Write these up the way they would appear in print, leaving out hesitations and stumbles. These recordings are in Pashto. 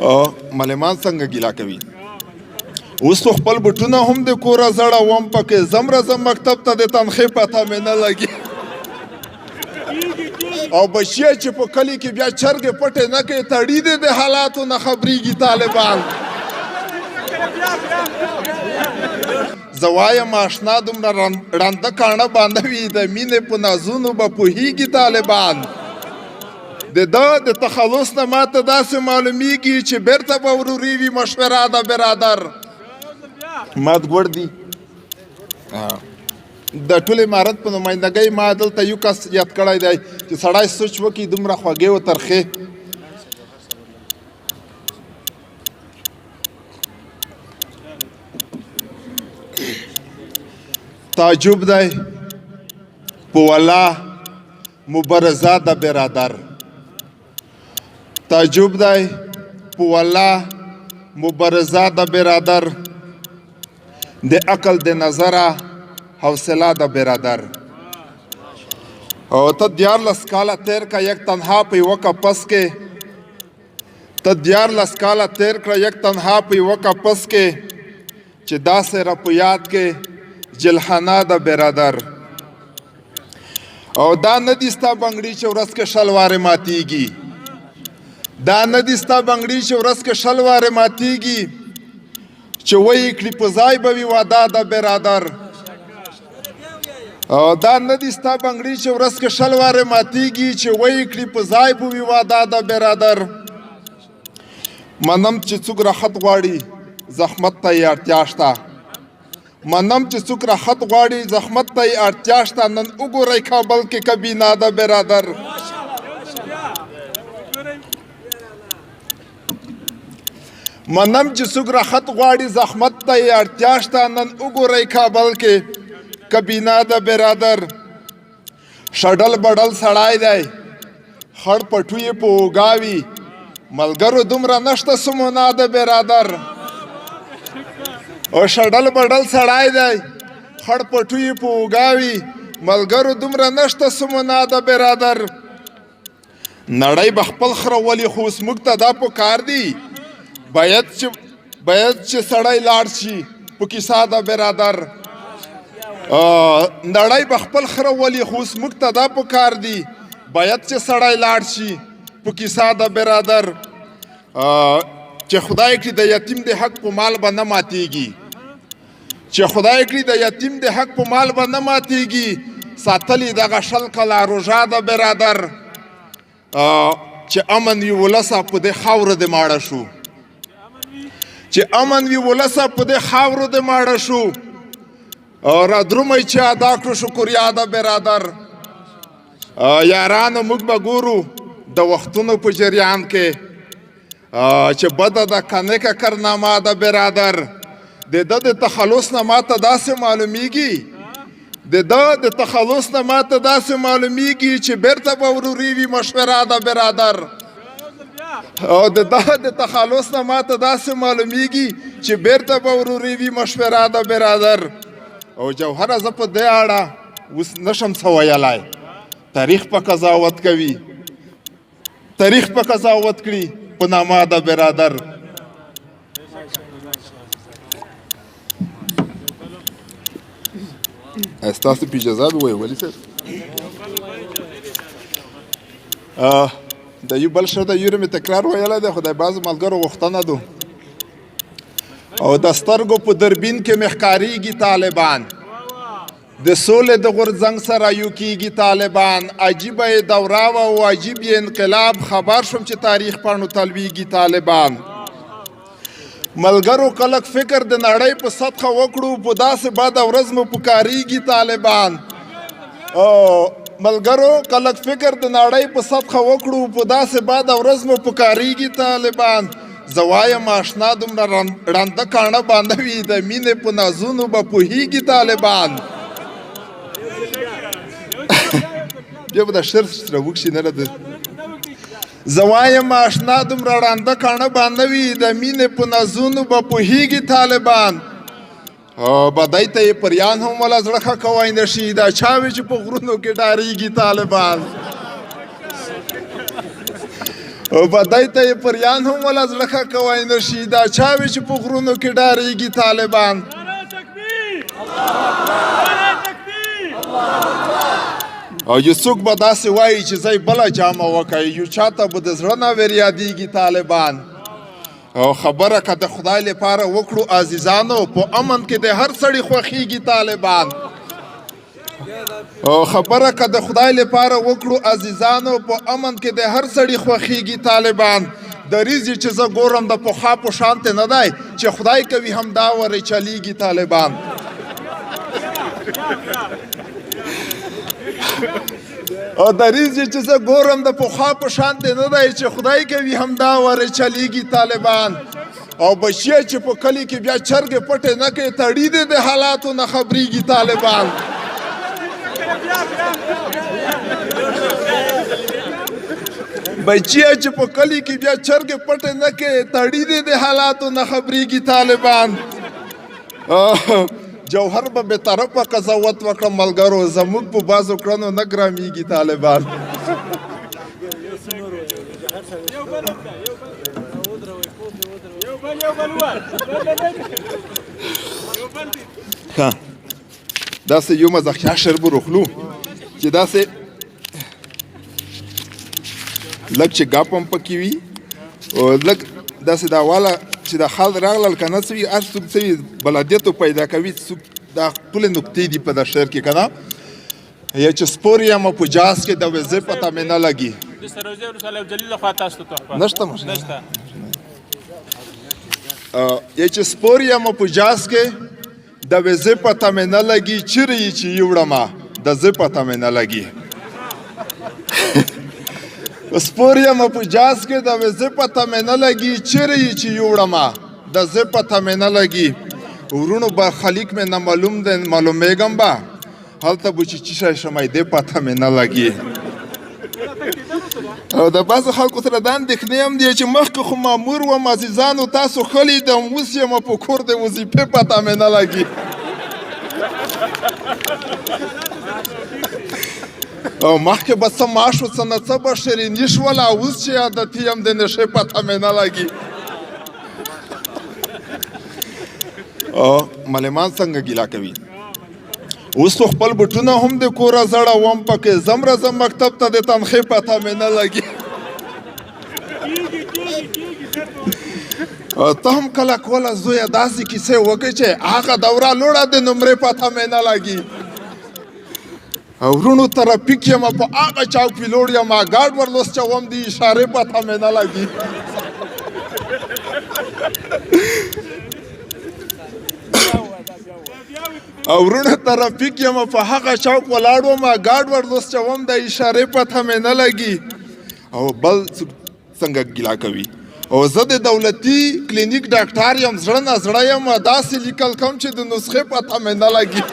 ملمان څنګه ګیلا کوي اوس خو خپل بټونه هم د کوره زړوم پکې ځم راځم مکتب ته د تنخې پته مې نه لګي او بچیه چې په کلي کې بیا چرګې پټې نه کوي تړي دې د حالاتو نه خبرېږي طالبان زه وایم اشنا دومره ړانده کاڼه باندې وي د مینې په نازونو به پوهېږي طالبان د ده د تخلص نه ماته داسې معلومیږي چې بیرته به وروري وي مشوره ده برادر مات ګوړ دي د ټول امارت په نمایندګۍ ما دلته یو کس یاد کړی دی چې سړی سوچ وکړي دومره خوږې و ترخې تعجب دی په والله مبارزه د برادر تعجب دی په والله مبارزه د برادر د عقل د نظره حوصله د برادر او ته 14 کاله تیر کا یک تنها په یوه کپس کې ته 14 کاله تیر کړه یک تنها په یوه کپس کې چې داسې را په یاد کې جلحانه د برادر او دا نه دي ستا بنګړي چې ورځ کې شل وارې ماتېږي دا نه دي ستا بنګړي چې ورځ کې شل وارې ماتېږي چې وایي کړي په ځای به وي واده د برادر دا نه دي ستا بنګړي چې ورځ کې شل وارې ماتېږي چې وایي کړي په ځای به وي واده د برادر منم چې څوک راحت غواړي زحمت ته یې اړتیا شته منم چې څوک راحت غواړي زحمت ته یې اړتیا شته نن وګورئ کابل کې کبینه د برادر منم چې څوک راحت غواړي زحمت ته یې اړتیا شته نن وګورئ کابل کې کبینه د برادر شډل بډل سړی دی خړ پټو یې په اوږاوي ملګرو دومره نشته سمونه د برادر او شډل بډل سړی دی خړ پټو یې په اوږاوي ملګرو دومره نشته سمونه د برادر نړۍ به خپل خره ولي خو اوس موږ ته دا پکار دي باید چې سړی لاړ شي په کیسه د برادر نړۍ به خپل خره ولي خو اوس موږ ته دا پکار دي باید چې سړی لاړ شي په کیسه د برادر چې خدای کړي د یتیم د حق په مال به نه ماتېږي چې خدای کړي د یتیم د حق په مال به نه ماتېږي ساتلې دغه شل کاله روژه د برادر چې امن وي ولسه په دې خاوره د ماړه شو چې امن وي ولسه په دې خاورو د ماړه شو را درومئ چې ادا کړو شکریا د برادر یارانو موږ به ګورو د وختونو په جریان کې چې بده د کنیکه کرنامه د برادر د ده د تخلص نه ماته داسې معلومیږي د ده د تخلص نه ماته داسې معلومیږي چې بیرته به وروري وي مشوره د برادر او د ده د تخلص نه ماته داسې معلومیږي چې بیرته به وروري وي مشوره د برادر او جوهره زه په دې اړه اوس نشم څه ویلی تاریخ په قضاوت کوي تاریخ په قضاوت کړي په نامه د برادر ستاسو په اجازه به وایي ولې صاحب د یو بل شی د یورې مې تکرار ویلی دی خو د بعضو ملګرو غوښتنه ده او د سترګو په دربین کې مې ښکارېږي طالبان د سولې د غورځنګ سره یو کېږي طالبان عجیبه یې دوره وه او عجیب یې انقلاب خبر شوم چې تاریخ پاڼو تلویږي طالبان ملګرو کلک فکر د نړۍ په سطحه وکړو په داسې بده ورځ مو پکارېږي طالبان ملګرو کلک فکر د نړۍ په سطحه وکړو په داسې بده ورځ مو پکارېږي طالبان زه وایم اشنا دومره ړانده کاڼه باندې وي د مینې په نازونو به پوهېږي طالبان بیا به د شعر سره وکشي نه ده زه وایم اشنا دومره ړانده کاڼه باندې وي د مینې په نازونو به پوهېږي طالبان بدی ته یې پریان هم ولا زړه ښه کوی نه شي دا چا وي چې په غرونو کې ډارېږي طالبان او بدای ته یې پریان هم ولا زړه ښه کوی نه شي دا چا وي چې په غرونو کې ډارېږي طالبان او یو څوک به داسې وایي چې ځای بله جامه وکړئ یو چاته به د زړه نه ور یادېږي طالبان او خبره که د خدای لپاره وکړو عزیزانو په امن کې د هر سړي خوښېږي طالبان او خبره که د خدای لپاره وکړو عزیزانو په امن کې د هر سړي خوښېږي طالبان دریځ یې چې زه ګورم د پخوا په شانتې نه دی چې خدای کوي همدا ورې چلیږي طالبان او دریځ یې چې زه ګورم د پخوا په شانتې نه دی چې خدای کوي همدا ورې چلیږي طالبان او بچیه چې په کلي کې بیا چرګې پټې نه کوي تړي دې د حالاتو نه خبرېږي طالبان بچیه چې په کلي کې بیا چرګې پټې نه کوي تړي دې د حالاتو نه خبرېږي طالبان جوهر به بې طرفه قضاوت وکړه ملګرو زموږ په بعضو کړنو نه ګرامېږي طالبان داسې یو مزخیا شعر به روخلو چې داسې لږ چې ګپ هم پکې وي او لږ داسې دا واله چې د خال راغلل که نه څه وي هر څوک څه وي بلدیتو پیدا کوي څوک دا ټولې نکتې دي په دا شعر کې که نه یا چې سپور یم په جاز کې د وزې پته مې نه لګي یا چې سپور یم په جاز کې د وزې پته مې نه لګي چیرې یې چې یوړمه د زه پته مې نه لګي سپور یم په جاز کې د وزې پته مې نه لګي چیرې یې چې یوړمه د زه پته مې نه لګي ورونو برخلیک مې نه معلوم دی معلومېږم به هلته به چې څه شی شمی دې پته مې نه لګي او د بعضو خلکو سره دا اندېښنې هم دي چې مخکې خو مامور وم عزیزانو تاسو ښه لیدم اوس یم په کور د وظیفې پته مې نه لګي او مخکې به څه معاش و څه نه څه به شیریني شوله اوس چې عادتي یم د نشې پته مې نه لګي ملمان څنګه ګیله کوي اوس خو خپل بوټونه هم د کوره زړه وم پکې ځم راځم مکتب ته د تنخې پته مې نه لګي ته هم کله کوله زویه داسې کیسې وکړې چې هغه دوره لوړه د نمرې پته مې نه لګي ورونو ترافیک یم په هغه چوک پې لوړ یم ګاډ ورلوسچوم د اشارې پته مې نه لګي او ورونو ترافیک یم په هغه چوک ولاړ وم ګاډ ورلوسچوم د اشارې پته مې نه لګي او بل څنګه ګیله کوي او زه د دولتي کلینیک ډاکټر یم زړه نه زړه یم داسې لیکل کوم چې د نسخې پته مې نه لګي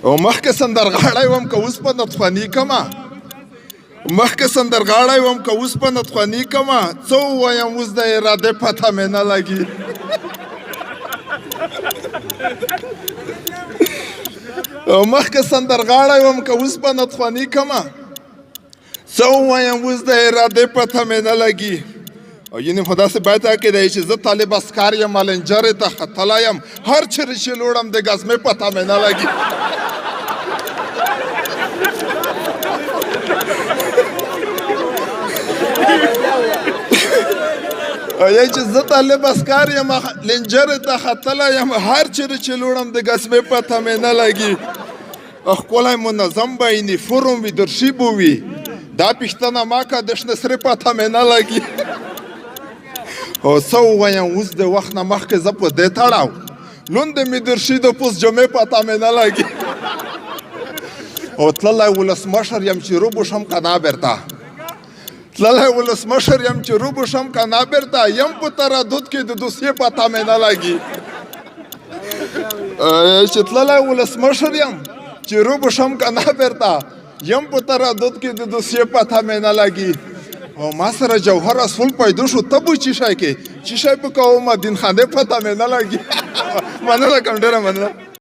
او مخکې سندرغاړی وم که اوس په نطفاني کمه مخکې سندرغاړی وم که اوس په نطفاني کمه څه ووایم اوس د ارادې پته مې نه لګي او مخکې سندرغاړی وم که اوس په نطفاني کمه څه ووایم اوس د ارادې پته مې نه لګي او یعنې خو داسې باید کې دی چې زه طالب اسکار یم لنجرې ته ختلی یم هر چیرې چې لوړم د ګزمې پته مې نه لګي او یا چې زه طالب اسکار یم لنجرې ته ختلی یم هر چیرې چې لوړم د ګزمې پته مې نه لګي ښکلی منظم به یونیفورم وي درشي به وي دا پوښتنه ما که د شنه سرې پته مې نه لګي او څه ووایم اوس د وخت نه مخکې زه په دې تړاو لوند مې درشي د پوس جمعې پته مې نه لګي او تللی ولسمشر یم چې روبو شم که نه بېرته تللی ولسمشر یم چې روبو شم که نه بېرته یم په تردد کې د دوسیې پته مې نه لګي چې تللی ولسمشر یم چې روبو شم که نه بېرته یم په تردد کې د دوسیې پته مې نه لګي او ما سره جوهر اصول پیدا شو ته به چی شی کې چی شی به کوم دین خانې پته مې نه لګي مننه کوم ډېره مننه